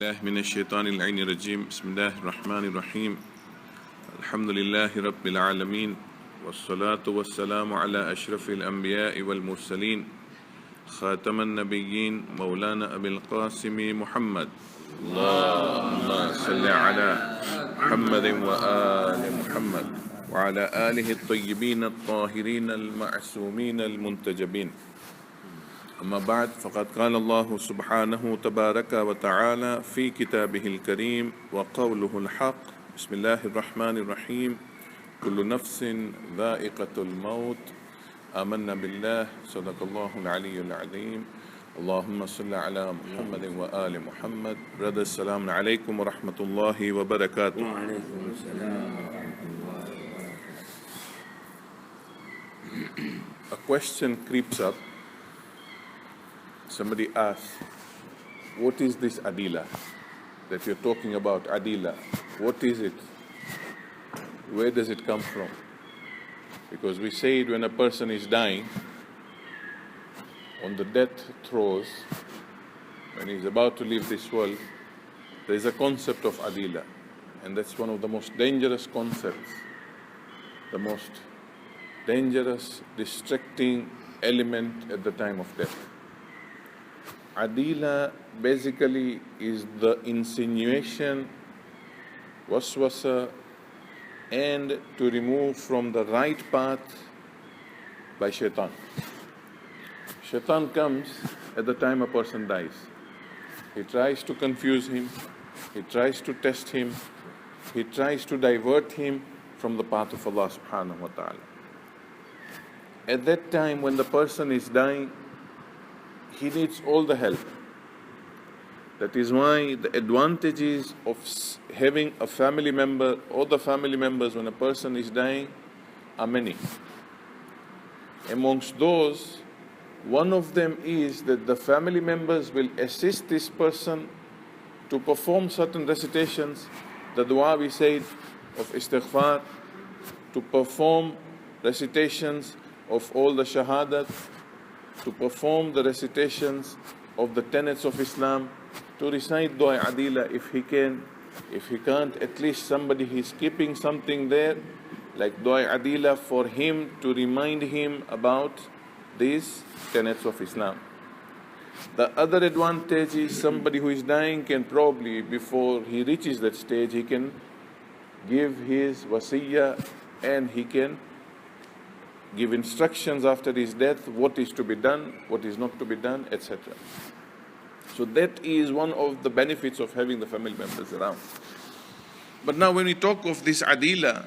من الشيطان اللعين الرجيم بسم الله الرحمن الرحيم الحمد لله رب العالمين والصلاة والسلام على أشرف الأنبياء والمرسلين خاتم النبيين مولانا أبي القاسم محمد اللهم صل على محمد وآل محمد وعلى آله الطيبين الطاهرين المعصومين المنتجبين أما بعد فقد قال الله سبحانه تبارك وتعالى في كتابه الكريم وقوله الحق بسم الله الرحمن الرحيم كل نفس ذائقة الموت آمنا بالله صدق الله العلي العظيم اللهم صل على محمد وآل محمد. Brothers, السلام عليكم ورحمة الله وبركاته. A question creeps up. Somebody asks, what is this adila that you're talking about, adila? What is it? Where does it come from? Because we say it when a person is dying, on the death throes, when he's about to leave this world, there is a concept of adila. And that's one of the most dangerous concepts, the most dangerous, distracting element at the time of death. Adila basically is the insinuation, waswasa, and to remove from the right path by Shaitan. Shaitan comes at the time a person dies. He tries to confuse him, he tries to test him, he tries to divert him from the path of Allah subhanahu wa ta'ala. At that time when the person is dying, he needs all the help. That is why the advantages of having a family member or the family members when a person is dying are many. Amongst those, one of them is that the family members will assist this person to perform certain recitations, the dua we said of istighfar, to perform recitations of all the shahadat, to perform the recitations of the tenets of Islam, to recite dua adila if he can. If he can't, at least somebody is keeping something there, like dua adila for him to remind him about these tenets of Islam. The other advantage is somebody who is dying can probably, before he reaches that stage, he can give his wasiyah and he can give instructions after his death, what is to be done, what is not to be done, etc. So that is one of the benefits of having the family members around. But now when we talk of this adila,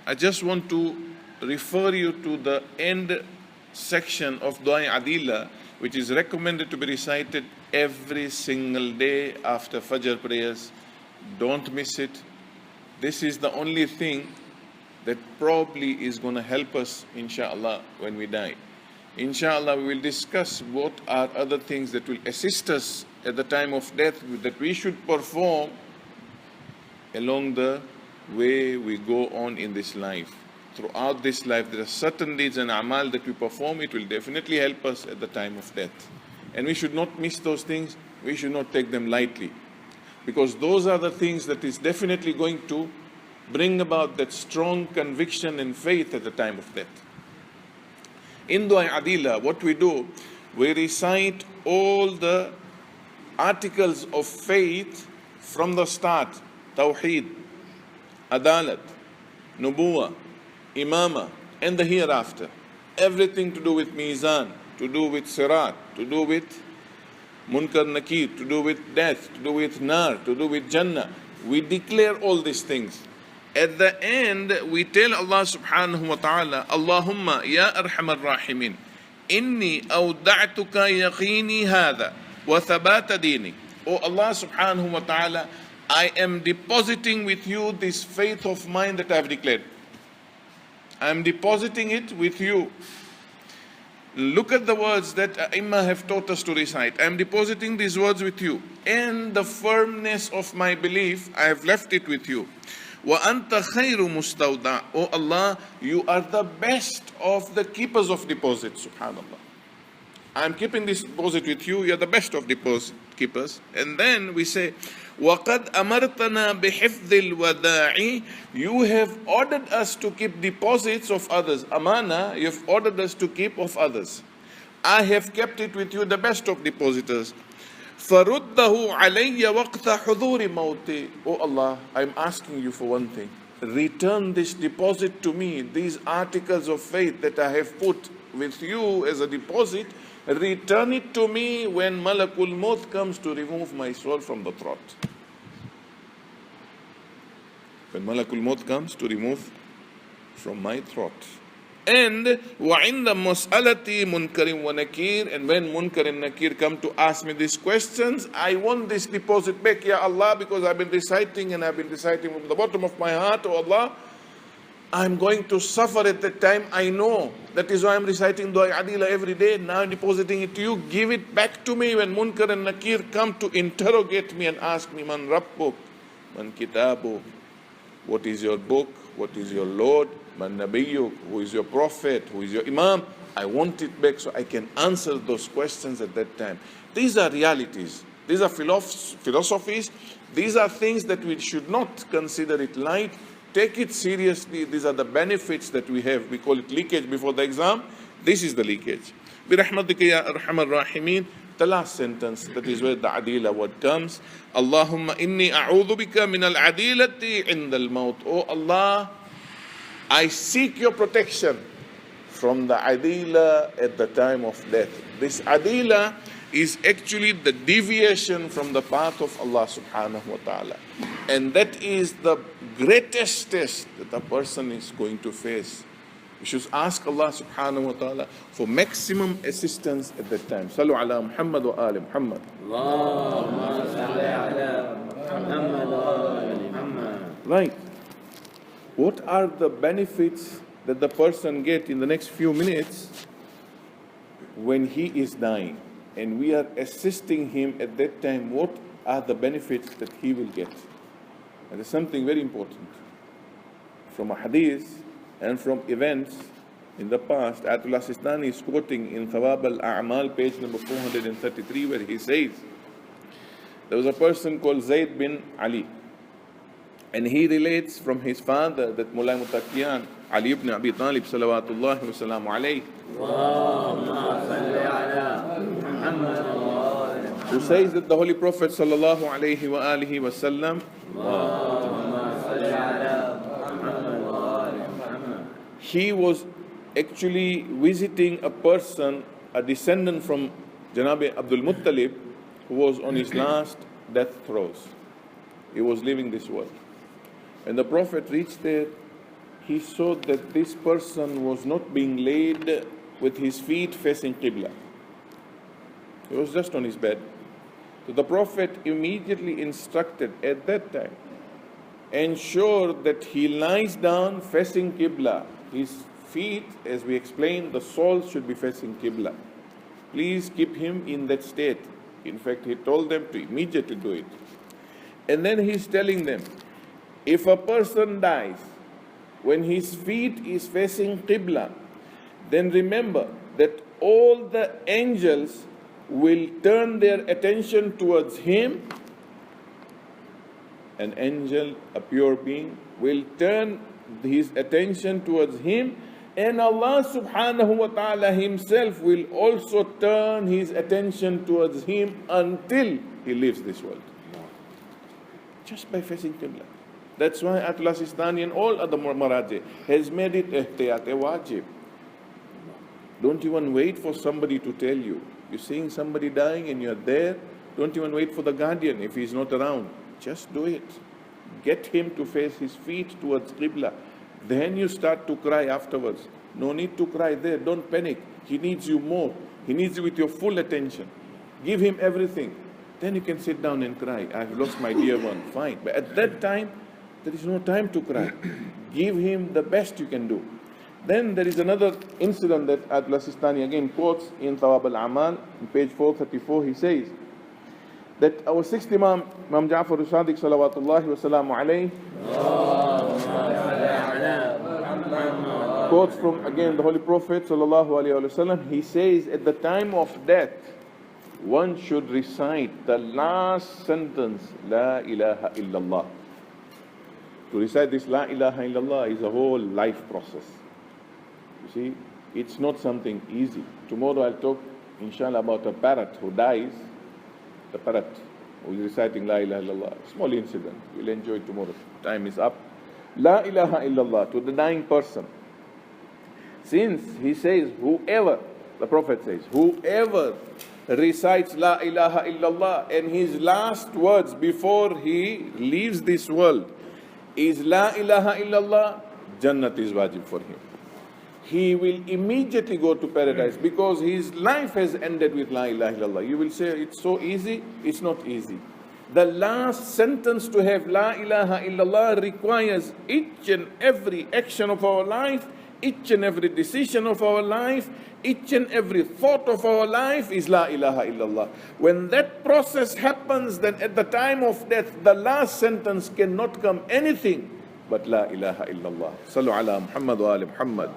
I just want to refer you to the end section of dua adila, which is recommended to be recited every single day after Fajr prayers. Don't miss it. This is the only thing that probably is going to help us, inshallah, when we die. Inshallah, we will discuss what are other things that will assist us at the time of death that we should perform along the way we go on in this life. Throughout this life, there are certain deeds and amal that we perform. It will definitely help us at the time of death. And we should not miss those things. We should not take them lightly. Because those are the things that is definitely going to bring about that strong conviction and faith at the time of death. In dua adila, what we do, we recite all the articles of faith from the start: Tawheed, Adalat, Nubuwa, Imama, and the hereafter. Everything to do with Mizan, to do with Sirat, to do with Munkar Nakir, to do with death, to do with Nar, to do with Jannah. We declare all these things. At the end, we tell Allah subhanahu wa ta'ala, Allahumma ya arhamar rahimin, inni awda'tuka yaqini hadha wa thabata dini. Oh Allah subhanahu wa ta'ala, I am depositing with you this faith of mine that I have declared. I am depositing it with you. Look at the words that Imam have taught us to recite. I am depositing these words with you. And the firmness of my belief, I have left it with you. وَأَنْتَ خَيْرُ مُسْتَوْدَعٍ. Oh Allah, you are the best of the keepers of deposits. Subhanallah. I am keeping this deposit with you. You are the best of deposit keepers. And then we say, وَقَدْ أَمَرْتَنَا بِحِفْظِ الْوَدَاعِ. You have ordered us to keep deposits of others. Amana, you have ordered us to keep of others. I have kept it with you, the best of depositors. فَرُدَّهُ عَلَيَّ وَقْتَ حُضُورِ مَوْتِي. Oh Allah, I'm asking you for one thing. Return this deposit to me, these articles of faith that I have put with you as a deposit. Return it to me when Malakul Maut comes to remove my soul from the throat. When Malakul Maut comes to remove from my throat. And وَعِنْدَ مَسْأَلَةِ مُنْكَرٍ وَنَكِيرٍ. And when Munkar and Nakir come to ask me these questions, I want this deposit back, Ya Allah, because I've been reciting and I've been reciting from the bottom of my heart, Oh Allah, I'm going to suffer at that time, I know. That is why I'm reciting Dua Adila every day. Now I'm depositing it to you. Give it back to me when Munkar and Nakir come to interrogate me and ask me, Man Rabbuk, Man Kitabuk, what is your book, what is your Lord, Man Nabiyyuk, who is your prophet, who is your Imam. I want it back so I can answer those questions at that time. These are realities. These are philosophies. These are things that we should not consider it light. Take it seriously. These are the benefits that we have. We call it leakage before the exam. This is the leakage. Birahmatika ya arhamar rahimin. The last sentence, that is where the adila word comes. Allahumma inni a'udhu bika min al-adilati inda al-maut. Oh Allah, I seek your protection from the adila at the time of death. This adila is actually the deviation from the path of Allah subhanahu wa ta'ala. And that is the greatest test that a person is going to face. We should ask Allah subhanahu wa ta'ala for maximum assistance at that time. Sallu ala Muhammad wa ali Muhammad. Allahumma salli ala Muhammad wa ali Muhammad. Right. What are the benefits that the person gets in the next few minutes when he is dying? And we are assisting him at that time. What are the benefits that he will get? And there's something very important. From a hadith and from events in the past, Ayatollah Sistani is quoting in Thawab al-A'mal, page number 433, where he says, there was a person called Zayd bin Ali. And he relates from his father that Mulay Mutaqiyan, Ali ibn Abi Talib, salawatullahi wa salamu alayhi, who says that the Holy Prophet sallallahu alayhi wa alihi wa sallam, he was actually visiting a person, a descendant from Janabi Abdul Muttalib, who was on his last death throes. He was leaving this world. When the Prophet reached there, he saw that this person was not being laid with his feet facing Qibla. He was just on his bed. So the Prophet immediately instructed at that time, ensure that he lies down facing Qibla. His feet, as we explained, the soles should be facing Qibla. Please keep him in that state. In fact, he told them to immediately do it. And then he's telling them, if a person dies when his feet is facing Qibla, then remember that all the angels will turn their attention towards him. An angel, a pure being, will turn his attention towards him, and Allah subhanahu wa ta'ala himself will also turn his attention towards him until he leaves this world. Just by facing Qibla. That's why Ayatollah Sistani and all other Maraji has made it ihtiyat, a wajib. Don't even wait for somebody to tell you. You're seeing somebody dying and you're there, don't even wait for the guardian if he's not around. Just do it. Get him to face his feet towards Qibla. Then you start to cry afterwards. No need to cry there. Don't panic. He needs you more. He needs you with your full attention. Give him everything. Then you can sit down and cry. I've lost my dear one. Fine. But at that time, there is no time to cry. Give him the best you can do. Then there is another incident that Ayatollah Sistani again quotes in Thawab al-Amal, on page 434. He says that our sixth Imam, Imam Ja'far al-Sadiq salawatullahi wa salamu alayhi, quotes from again the Holy Prophet sallallahu alayhi wa sallam. He says at the time of death, one should recite the last sentence, La ilaha illallah. To recite this La ilaha illallah is a whole life process. You see, it's not something easy. Tomorrow I'll talk, inshallah, about a parrot who dies. The parrot who is reciting La ilaha illallah. Small incident. We'll enjoy it tomorrow. Time is up. La ilaha illallah to the dying person. Since he says, whoever, the Prophet says, whoever recites La ilaha illallah and his last words before he leaves this world is La ilaha illallah, Jannat is wajib for him. He will immediately go to paradise because his life has ended with La ilaha illallah. You will say it's so easy. It's not easy. The last sentence to have La ilaha illallah requires each and every action of our life, each and every decision of our life, each and every thought of our life is La ilaha illallah. When that process happens, then at the time of death, the last sentence cannot come anything but La ilaha illallah. Sallu ala Muhammad wa ali Muhammad.